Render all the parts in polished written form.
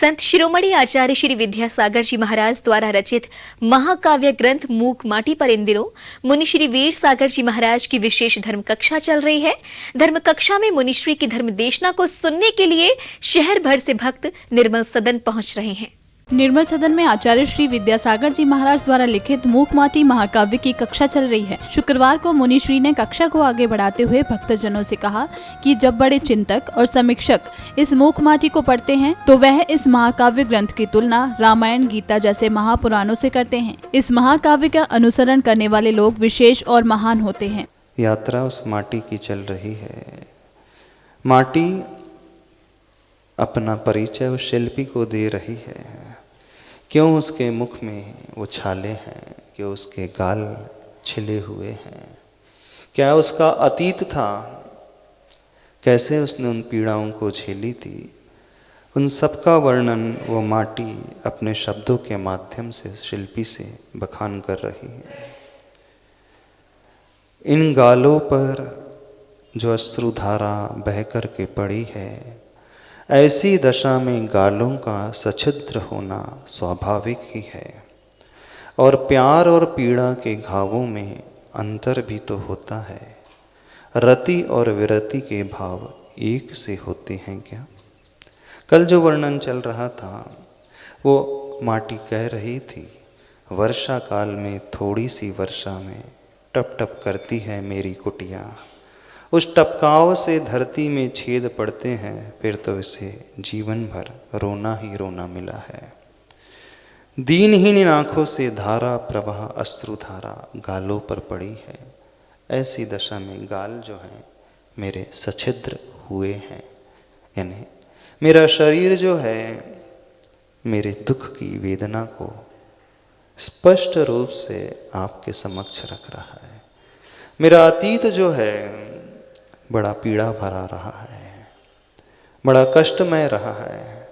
संत शिरोमणि आचार्य श्री विद्यासागर जी महाराज द्वारा रचित महाकाव्य ग्रंथ मूक माटी पर इन दिनों मुनि श्री वीर सागर जी महाराज की विशेष धर्म कक्षा चल रही है। धर्म कक्षा में मुनिश्री की धर्म देशना को सुनने के लिए शहर भर से भक्त निर्मल सदन पहुंच रहे हैं। निर्मल सदन में आचार्य श्री विद्यासागर जी महाराज द्वारा लिखित मूक माटी महाकाव्य की कक्षा चल रही है। शुक्रवार को मुनिश्री ने कक्षा को आगे बढ़ाते हुए भक्तजनों से कहा कि जब बड़े चिंतक और समीक्षक इस मूक माटी को पढ़ते हैं तो वह इस महाकाव्य ग्रंथ की तुलना रामायण, गीता जैसे महापुराणों से करते हैं। इस महाकाव्य का अनुसरण करने वाले लोग विशेष और महान होते हैं। यात्रा उस माटी की चल रही है। माटी अपना परिचय उस शिल्पी को दे रही है। क्यों उसके मुख में वो छाले हैं, क्यों उसके गाल छिले हुए हैं, क्या उसका अतीत था, कैसे उसने उन पीड़ाओं को झेली थी, उन सब का वर्णन वो माटी अपने शब्दों के माध्यम से शिल्पी से बखान कर रही है। इन गालों पर जो अश्रुधारा बह कर के पड़ी है, ऐसी दशा में गालों का सछिद्र होना स्वाभाविक ही है। और प्यार और पीड़ा के घावों में अंतर भी तो होता है। रति और विरति के भाव एक से होते हैं क्या? कल जो वर्णन चल रहा था वो माटी कह रही थी, वर्षा काल में थोड़ी सी वर्षा में टप टप करती है मेरी कुटिया। उस टपकाव से धरती में छेद पड़ते हैं, फिर तो इसे जीवन भर रोना ही रोना मिला है। दीनहीन आंखों से धारा प्रवाह अश्रुधारा गालों पर पड़ी है। ऐसी दशा में गाल जो हैं मेरे सछिद्र हुए हैं, यानी मेरा शरीर जो है मेरे दुख की वेदना को स्पष्ट रूप से आपके समक्ष रख रहा है। मेरा अतीत जो है बड़ा पीड़ा भरा रहा है, बड़ा कष्टमय रहा है।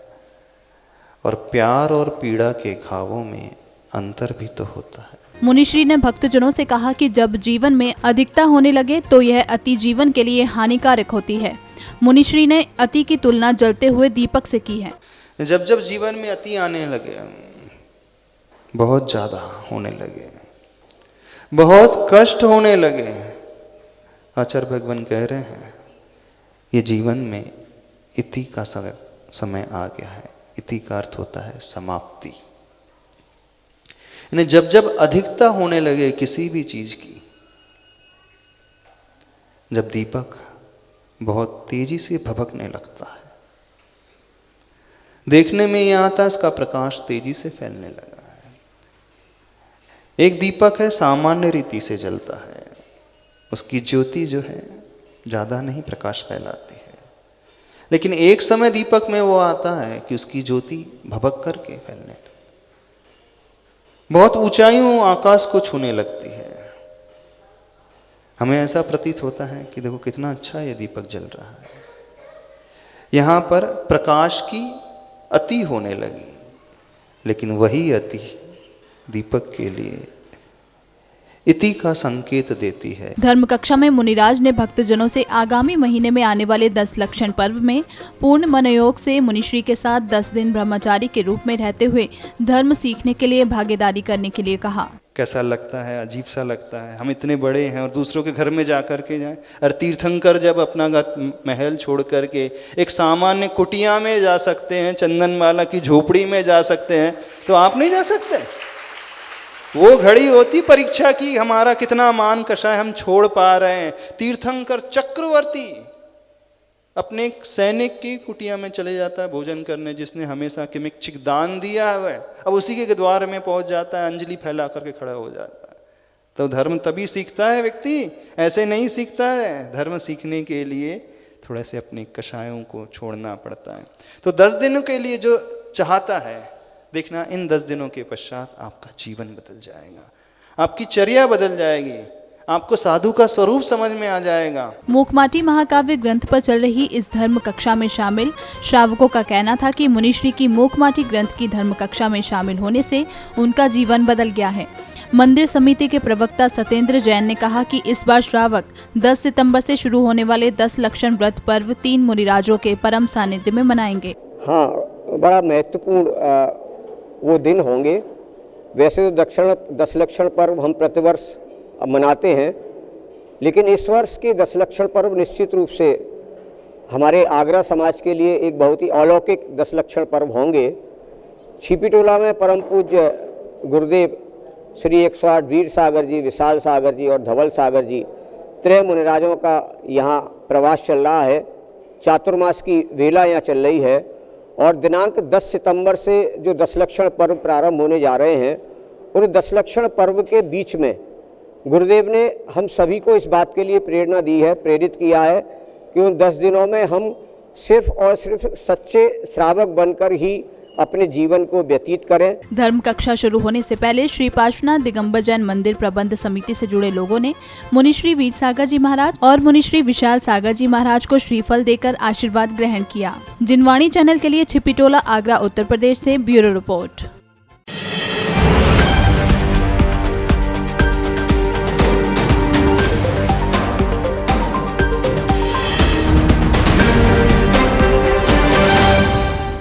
और प्यार और पीड़ा के घावों में अंतर भी तो होता है। मुनिश्री ने भक्तजनों से कहा कि जब जीवन में अधिकता होने लगे तो यह अति जीवन के लिए हानिकारक होती है। मुनिश्री ने अति की तुलना जलते हुए दीपक से की है। जब जब जीवन में अति आने लगे, बहुत ज्यादा होने लगे, बहुत कष्ट होने लगे, आचार्य भगवान कह रहे हैं ये जीवन में इति का समय आ गया है। इति का अर्थ होता है समाप्ति। यानी जब जब अधिकता होने लगे किसी भी चीज की, जब दीपक बहुत तेजी से भभकने लगता है, देखने में यह आता है इसका प्रकाश तेजी से फैलने लगा है। एक दीपक है सामान्य रीति से जलता है, उसकी ज्योति जो है ज़्यादा नहीं प्रकाश फैलाती है, लेकिन एक समय दीपक में वो आता है कि उसकी ज्योति भभक करके फैलने लगती, बहुत ऊंचाइयों आकाश को छूने लगती है। हमें ऐसा प्रतीत होता है कि देखो कितना अच्छा ये दीपक जल रहा है। यहाँ पर प्रकाश की अति होने लगी, लेकिन वही अति दीपक के लिए इति का संकेत देती है। धर्म कक्षा में मुनिराज ने भक्तजनों से आगामी महीने में आने वाले 10 लक्षण पर्व में पूर्ण मनोयोग से मुनिश्री के साथ 10 दिन ब्रह्मचारी के रूप में रहते हुए धर्म सीखने के लिए भागीदारी करने के लिए कहा। कैसा लगता है, अजीब सा लगता है। हम इतने बड़े हैं और दूसरों के घर में जा कर के जाएं। और तीर्थंकर जब अपना महल छोड़ करके एक सामान्य कुटिया में जा सकते हैं, चंदनमाला की झोपड़ी में जा सकते हैं, तो आप नहीं जा सकते? वो घड़ी होती परीक्षा की, हमारा कितना मान कषा है, हम छोड़ पा रहे हैं। तीर्थंकर चक्रवर्ती अपने सैनिक की कुटिया में चले जाता है भोजन करने, जिसने हमेशा किमिच्छिक दान दिया है, अब उसी के द्वार में पहुंच जाता है, अंजलि फैला करके खड़ा हो जाता है। तो धर्म तभी सीखता है व्यक्ति, ऐसे नहीं सीखता है। धर्म सीखने के लिए थोड़ा से अपने कषायों को छोड़ना पड़ता है। तो 10 दिनों के लिए जो चाहता है, देखना इन 10 दिनों के पश्चात आपका जीवन बदल जाएगा, आपकी चर्या बदल जाएगी, आपको साधु का स्वरूप समझ में आ जाएगा। मूक माटी महाकाव्य ग्रंथ पर चल रही इस धर्म कक्षा में शामिल श्रावकों का कहना था कि मुनिश्री की मूक माटी ग्रंथ की धर्म कक्षा में शामिल होने से उनका जीवन बदल गया है। मंदिर समिति के प्रवक्ता सत्येंद्र जैन ने कहा कि इस बार श्रावक 10 सितंबर से शुरू होने वाले 10 लक्षण व्रत पर्व 3 मुनिराजों के परम सानिध्य में मनाएंगे। हाँ, बड़ा महत्वपूर्ण वो दिन होंगे। वैसे तो दशलक्षण पर्व हम प्रतिवर्ष मनाते हैं, लेकिन इस वर्ष के दशलक्षण पर्व निश्चित रूप से हमारे आगरा समाज के लिए एक बहुत ही अलौकिक दशलक्षण पर्व होंगे। छिपीटोला में परम पूज्य गुरुदेव श्री 108 वीर सागर जी, विशाल सागर जी और धवल सागर जी त्रय मुनिराजों का यहाँ प्रवास चल रहा है। चातुर्मास की वेला यहाँ चल रही है और दिनांक 10 सितंबर से जो दशलक्षण पर्व प्रारंभ होने जा रहे हैं, उन दशलक्षण पर्व के बीच में गुरुदेव ने हम सभी को इस बात के लिए प्रेरणा दी है, प्रेरित किया है कि उन 10 दिनों में हम सिर्फ और सिर्फ सच्चे श्रावक बनकर ही अपने जीवन को व्यतीत करें। धर्म कक्षा शुरू होने से पहले श्री पार्श्वनाथ दिगंबर जैन मंदिर प्रबंध समिति से जुड़े लोगों ने मुनिश्री वीर सागर जी महाराज और मुनिश्री विशाल सागर जी महाराज को श्रीफल देकर आशीर्वाद ग्रहण किया। जिनवाणी चैनल के लिए छिपीटोला, आगरा, उत्तर प्रदेश से ब्यूरो रिपोर्ट।